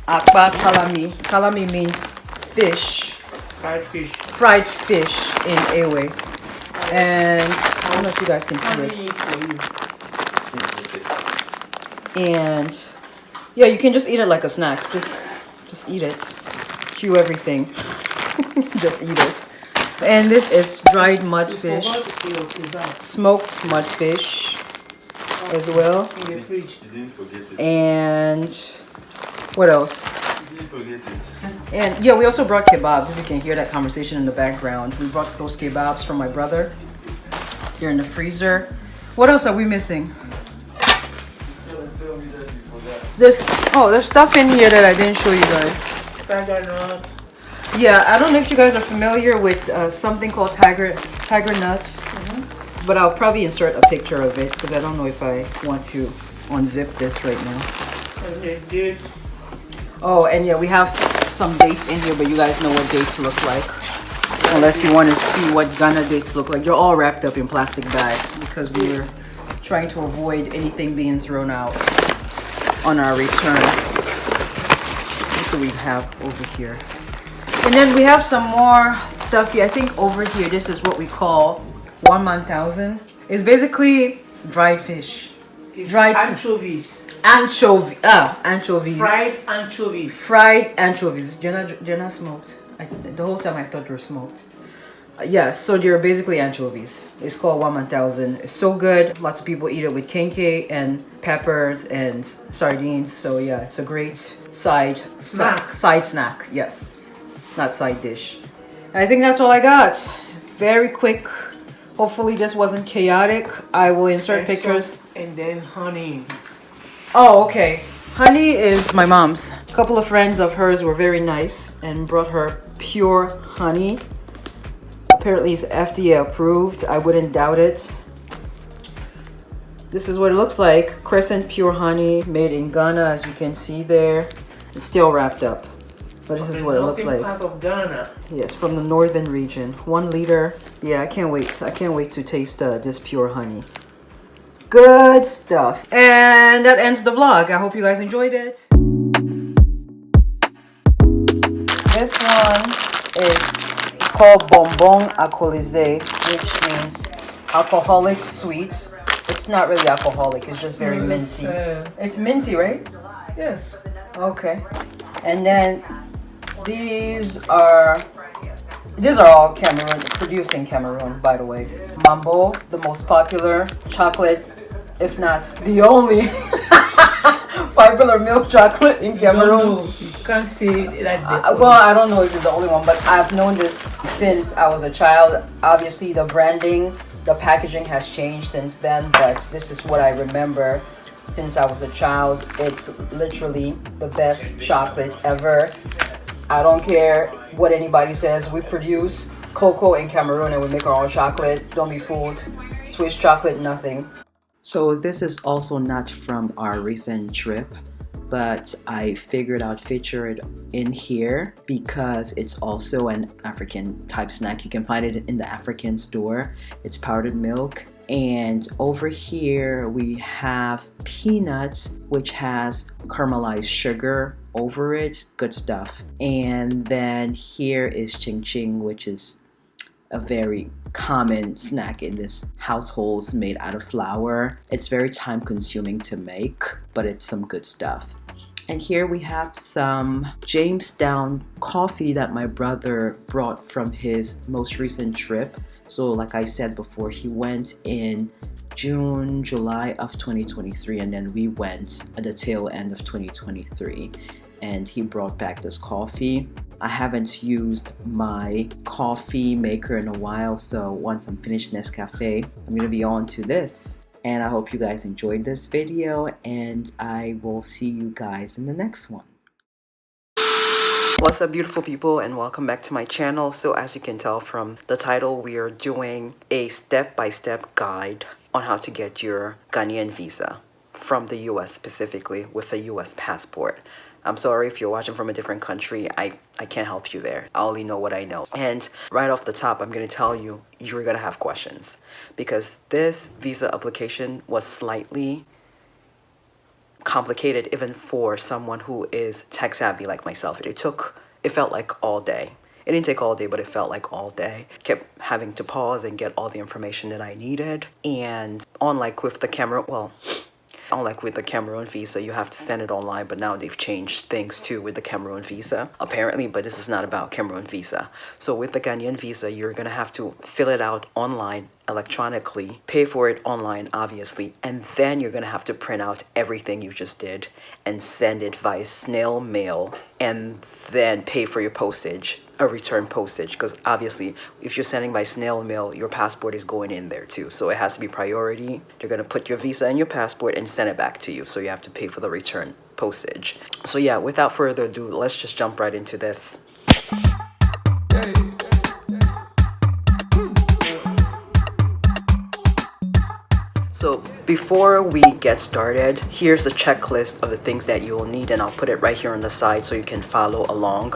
akpa kalami. Kalami means fish. Fried fish. Fried fish in Ewe. And I don't know if you guys can see it. And yeah, you can just eat it like a snack. Just eat it. Chew everything. Just eat it. And this is dried mudfish. Smoked mudfish as well. In the fridge. And what else? And yeah, we also brought kebabs. If you can hear that conversation in the background, we brought those kebabs from my brother. They're in the freezer. What else are we missing? There's stuff in here that I didn't show you guys. Tiger nut. Yeah, I don't know if you guys are familiar with something called tiger nuts, but I'll probably insert a picture of it because I don't know if I want to unzip this right now. And the date. Oh, and yeah, we have some dates in here, but you guys know what dates look like. Unless you want to see what Ghana dates look like. They're all wrapped up in plastic bags because we were trying to avoid anything being thrown out on our return. What do we have over here? And then we have some more stuff here. I think over here, this is what we call 1,000. It's basically dried fish. It's Dried anchovies. Anchovies. Fried anchovies. Fried anchovies. They're not smoked. The whole time I thought they were smoked. Yes, so they're basically anchovies. It's called 1,000. It's so good. Lots of people eat it with kenke and peppers and sardines. So yeah, it's a great side snack. Yes, not side dish. And I think that's all I got. Very quick. Hopefully this wasn't chaotic. I will insert pictures. And then honey. Oh, okay. Honey is my mom's. A couple of friends of hers were very nice and brought her pure honey. Apparently it's FDA approved. I wouldn't doubt it. This is what it looks like. Crescent pure honey made in Ghana, as you can see there. It's still wrapped up. But this is what it looks like. Part of Ghana. Yes, from the northern region. 1 liter. Yeah, I can't wait. I can't wait to taste this pure honey. Good stuff. And that ends the vlog. I hope you guys enjoyed it. This one is called bonbon alcoolisé, which means alcoholic sweets. It's not really alcoholic, it's just very minty. It's minty, right? Yes. Okay. And then these are all Cameroon, produced in Cameroon, by the way. Mambo, the most popular chocolate, if not the only popular milk chocolate in Cameroon. You can't say that. Well, I don't know if it's the only one, but I've known this since I was a child. Obviously, the branding, the packaging has changed since then, but this is what I remember since I was a child. It's literally the best chocolate ever. I don't care what anybody says. We produce cocoa in Cameroon and we make our own chocolate. Don't be fooled. Swiss chocolate, nothing. So this is also not from our recent trip, but I figured I'd feature it in here because it's also an African type snack. You can find it in the African store. It's powdered milk. And over here we have peanuts, which has caramelized sugar over it. Good stuff. And then here is ching ching, which is a very common snack in this households, made out of flour. It's very time consuming to make, but it's some good stuff. And here we have some Jamestown coffee that my brother brought from his most recent trip. So like I said before, he went in June, July of 2023, and then we went at the tail end of 2023. And he brought back this coffee. I haven't used my coffee maker in a while, so once I'm finished Nescafe, I'm going to be on to this. And I hope you guys enjoyed this video, and I will see you guys in the next one. What's up, beautiful people, and welcome back to my channel. So as you can tell from the title, we are doing a step-by-step guide on how to get your Ghanaian visa from the US, specifically with a US passport. I'm sorry if you're watching from a different country. I can't help you there. I only know what I know. And right off the top, I'm going to tell you, you're going to have questions, because this visa application was slightly complicated even for someone who is tech savvy like myself. It felt like all day. It didn't take all day, but it felt like all day. Kept having to pause and get all the information that I needed. And unlike with the Cameroon visa, you have to send it online, but now they've changed things too with the Cameroon visa, apparently, but this is not about Cameroon visa. So with the Ghanaian visa, you're gonna have to fill it out online, electronically, pay for it online, obviously, and then you're gonna have to print out everything you just did and send it via snail mail, and then pay for your postage, a return postage, because obviously if you're sending by snail mail, your passport is going in there too, so it has to be priority. They're going to put your visa in your passport and send it back to you, so you have to pay for the return postage. So yeah, without further ado, let's just jump right into this. So before we get started, here's a checklist of the things that you will need, and I'll put it right here on the side so you can follow along.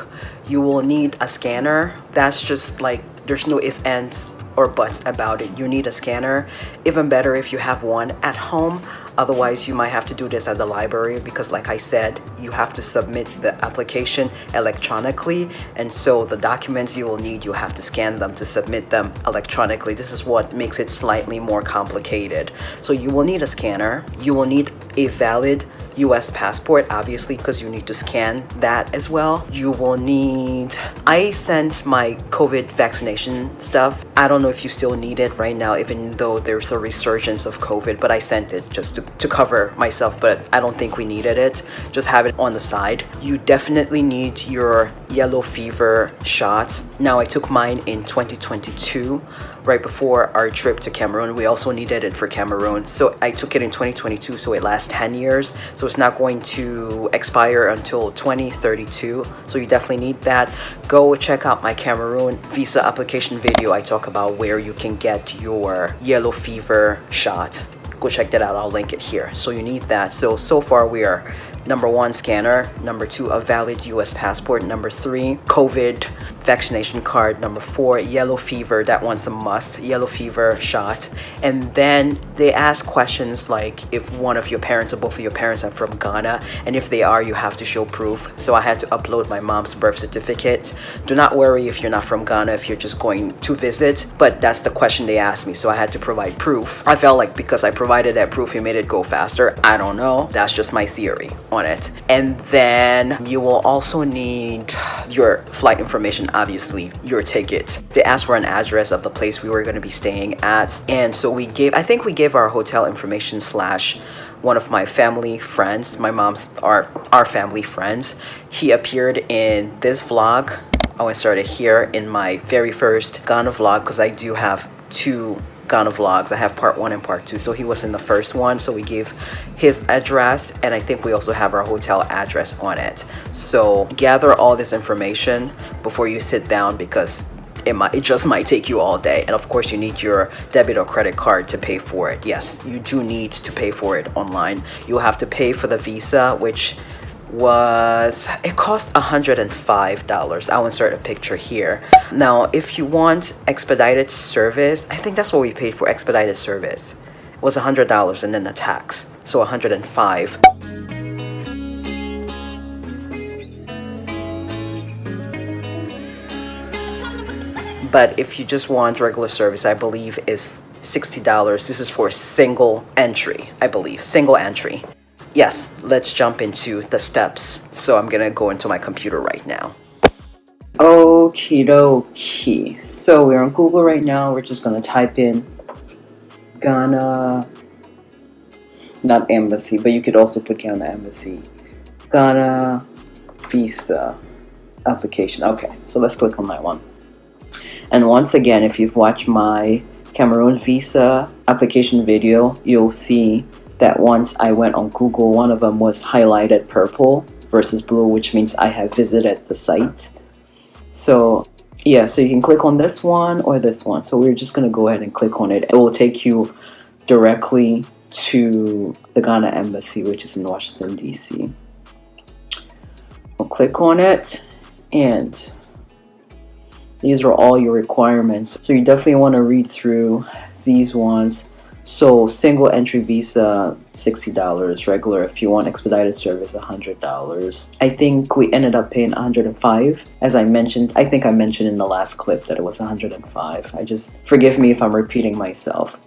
You will need a scanner. That's just like, there's no ifs, ands, or buts about it. You need a scanner. Even better if you have one at home. Otherwise, you might have to do this at the library, because like I said, you have to submit the application electronically, and so the documents you will need, you have to scan them to submit them electronically. This is what makes it slightly more complicated. So you will need a scanner. You will need a valid US passport, obviously, because you need to scan that as well. You will need, I sent my COVID vaccination stuff. I don't know if you still need it right now, even though there's a resurgence of COVID, but I sent it just to cover myself, but I don't think we needed it. Just have it on the side. You definitely need your yellow fever shots. Now, I took mine in 2022, right before our trip to Cameroon. We also needed it for Cameroon. So I took it in 2022, so it lasts 10 years. So it's not going to expire until 2032. So you definitely need that. Go check out my Cameroon visa application video. I talk about where you can get your yellow fever shot. Go check that out. I'll link it here. So you need that. So far we are number 1, scanner. Number 2, a valid US passport. Number 3, COVID vaccination card. Number 4, yellow fever. That one's a must. Yellow fever shot. And then they ask questions like if one of your parents or both of your parents are from Ghana, and if they are, you have to show proof. So I had to upload my mom's birth certificate. Do not worry if you're not from Ghana, if you're just going to visit, but that's the question they asked me, so I had to provide proof. I felt like because I provided that proof, it made it go faster. I don't know. That's just my theory on it. And then you will also need your flight information, obviously, your ticket. They asked for an address of the place we were going to be staying at, and so I think we gave our hotel information / one of my family friends, my mom's, our family friends. He appeared in this vlog. I want to start it here in my very first Ghana vlog, because I do have 2 Ghana vlogs. I have part 1 and part 2, so he was in the first one, so we gave his address, and I think we also have our hotel address on it. So gather all this information before you sit down, because it just might take you all day. And of course, you need your debit or credit card to pay for it. Yes, you do need to pay for it online. You'll have to pay for the visa, which it cost $105. I'll insert a picture here. Now, if you want expedited service, I think that's what we paid for expedited service. It was $100 and then the tax, so $105. But if you just want regular service, I believe is $60. This is for single entry, I believe, single entry. Yes, let's jump into the steps. So I'm gonna go into my computer right now. Okie dokie. So we're on Google right now. We're just gonna type in Ghana, not embassy, but you could also put Ghana embassy. Ghana visa. application. Okay, so let's click on that one. And once again, if you've watched my Cameroon visa application video, you'll see that once I went on Google, one of them was highlighted purple versus blue, which means I have visited the site. So yeah, so you can click on this one or this one. So we're just going to go ahead and click on it. It will take you directly to the Ghana Embassy, which is in Washington, D.C. We'll click on it, and these are all your requirements. So you definitely want to read through these ones. So single entry visa, $60. Regular, if you want expedited service, $100. I think we ended up paying $105. As I mentioned, I think I mentioned in the last clip that it was $105. I just, forgive me if I'm repeating myself.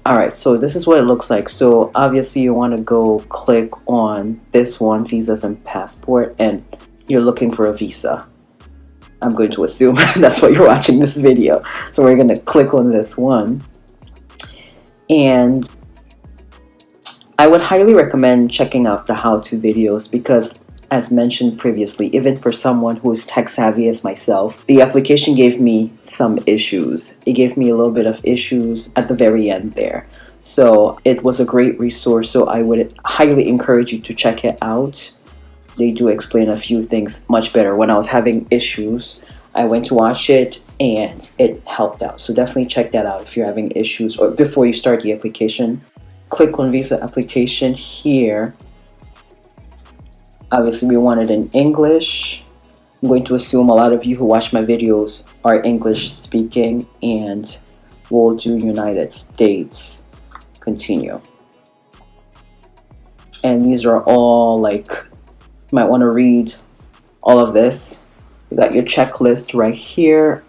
Alright, so this is what it looks like. So obviously you want to go click on this one, visas and passport, and you're looking for a visa. I'm going to assume that's why you're watching this video. So we're going to click on this one. And I would highly recommend checking out the how-to videos because, as mentioned previously, even for someone who is tech savvy as myself, the application gave me some issues. It gave me a little bit of issues at the very end there. So it was a great resource, so I would highly encourage you to check it out. They do explain a few things much better. When I was having issues, I went to watch it and it helped out. So definitely check that out if you're having issues or before you start the application. Click on visa application here. Obviously we want it in English. I'm going to assume a lot of you who watch my videos are English speaking, and we'll do United States. Continue. And these are all like, you might want to read all of this. You got your checklist right here.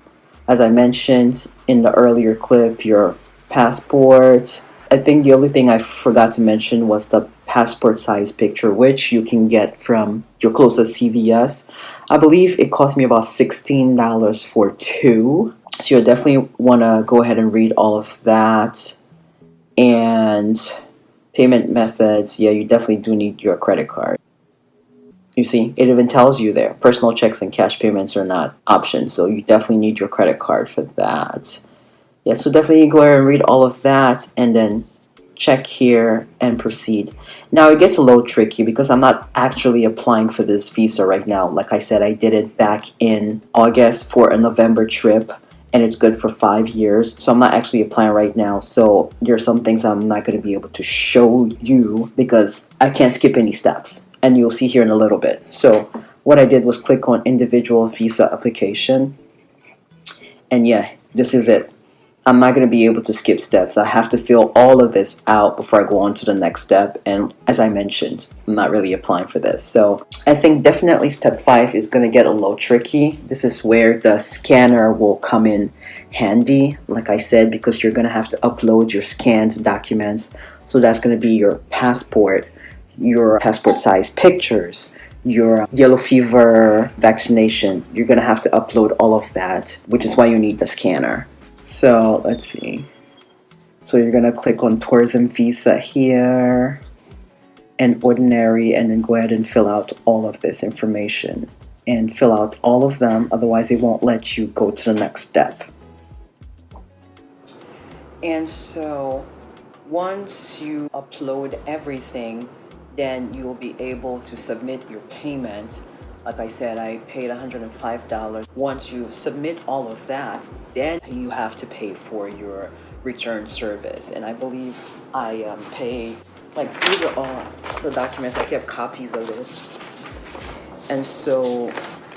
As I mentioned in the earlier clip, your passport. I think the only thing I forgot to mention was the passport size picture, which you can get from your closest CVS. I believe it cost me about $16 for two. So you'll definitely want to go ahead and read all of that. And payment methods, yeah, you definitely do need your credit card. You see, it even tells you there, personal checks and cash payments are not options, so you definitely need your credit card for that. Yeah, so definitely go ahead and read all of that and then check here and proceed. Now it gets a little tricky because I'm not actually applying for this visa right now. Like I said, I did it back in August for a November trip, and it's good for 5 years. So I'm not actually applying right now. So there are some things I'm not going to be able to show you because I can't skip any steps. And you'll see here in a little bit. So what I did was click on individual visa application. And yeah, this is it. I'm not going to be able to skip steps. I have to fill all of this out before I go on to the next step. And as I mentioned, I'm not really applying for this. So I think definitely step 5 is going to get a little tricky. This is where the scanner will come in handy, like I said, because you're going to have to upload your scanned documents. So that's going to be your passport, your passport size pictures, your yellow fever vaccination. You're going to have to upload all of that, which is why you need the scanner. So let's see. So you're going to click on tourism visa here and ordinary, and then go ahead and fill out all of this information and fill out all of them. Otherwise it won't let you go to the next step. And so once you upload everything, then you will be able to submit your payment. Like I said, I paid $105. Once you submit all of that, then you have to pay for your return service. And I believe I paid, like, these are all the documents. I kept copies of it. And so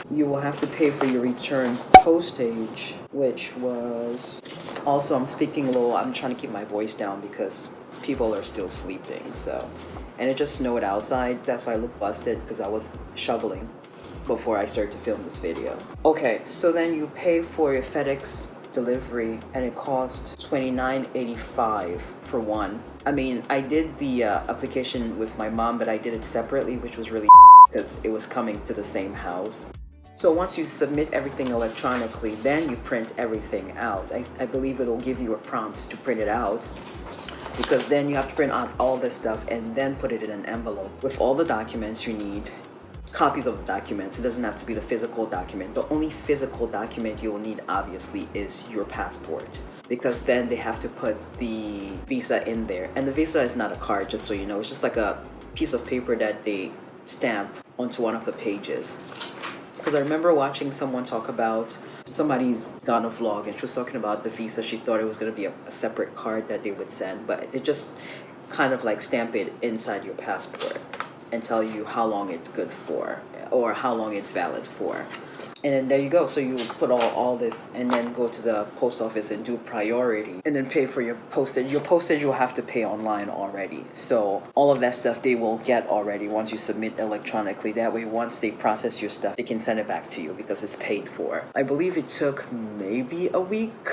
you will have to pay for your return postage, which was, also I'm speaking low. I'm trying to keep my voice down because people are still sleeping. So, and it just snowed outside. That's why I look busted, because I was shoveling before I started to film this video. Okay, so then you pay for your FedEx delivery, and it cost $29.85 for one. I mean, I did the application with my mom, but I did it separately, which was really because it was coming to the same house. So once you submit everything electronically, then you print everything out. I believe it'll give you a prompt to print it out, because then you have to print out all this stuff and then put it in an envelope with all the documents you need. copies of the documents. It doesn't have to be the physical document. The only physical document you will need, obviously, is your passport, because then they have to put the visa in there. And the visa is not a card, just so you know. It's just like a piece of paper that they stamp onto one of the pages. Because I remember watching someone talk about somebody's Ghana vlog, and she was talking about the visa. She thought it was going to be a separate card that they would send, but they just kind of like stamp it inside your passport and tell you how long it's good for, or how long it's valid for. And then there you go. So you put all this and then go to the post office and do priority and then pay for your postage. Your postage you'll have to pay online already. So all of that stuff they will get already once you submit electronically. That way, once they process your stuff, they can send it back to you because it's paid for. I believe it took maybe a week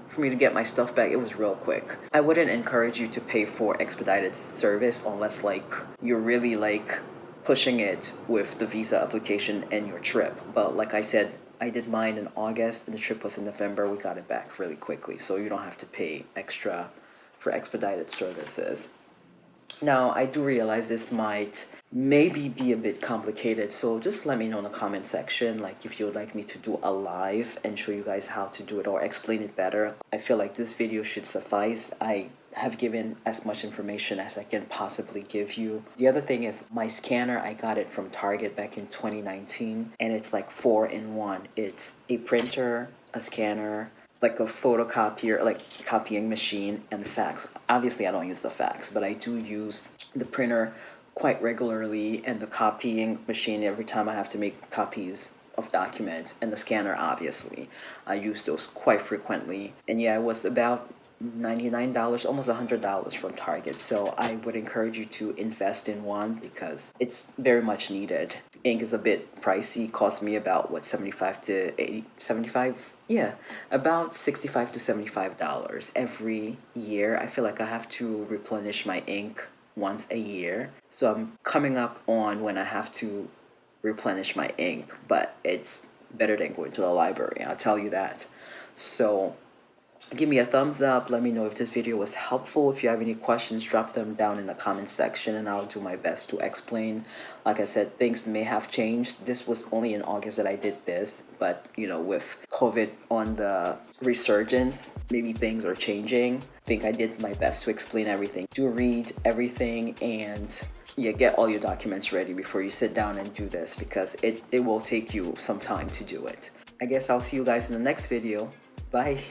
for me to get my stuff back. It was real quick. I wouldn't encourage you to pay for expedited service unless like you're really like pushing it with the visa application and your trip. But like I said, I did mine in August and the trip was in November. We got it back really quickly, so you don't have to pay extra for expedited services. Now, I do realize this might maybe be a bit complicated, so just let me know in the comment section, like if you would like me to do a live and show you guys how to do it or explain it better. I feel like this video should suffice. I have given as much information as I can possibly give you. The other thing is my scanner, I got it from Target back in 2019, and it's like 4-in-1. It's a printer, a scanner, like a photocopier, like copying machine, and fax. Obviously I don't use the fax, but I do use the printer quite regularly and the copying machine every time I have to make copies of documents, and the scanner, obviously. I use those quite frequently. And yeah, it was about $99, almost $100 from Target. So I would encourage you to invest in one because it's very much needed. Ink is a bit pricey, cost me about what, 75 to 80, 75? Yeah, about $65 to $75 every year. I feel like I have to replenish my ink once a year. So I'm coming up on when I have to replenish my ink, but it's better than going to the library, I'll tell you that. So give me a thumbs up. Let me know if this video was helpful. If you have any questions, drop them down in the comment section and I'll do my best to explain. Like I said, things may have changed. This was only in August that I did this, but you know, with COVID on the resurgence, maybe things are changing. I think I did my best to explain everything. Do read everything and yeah, get all your documents ready before you sit down and do this, because it will take you some time to do it. I guess I'll see you guys in the next video. Bye.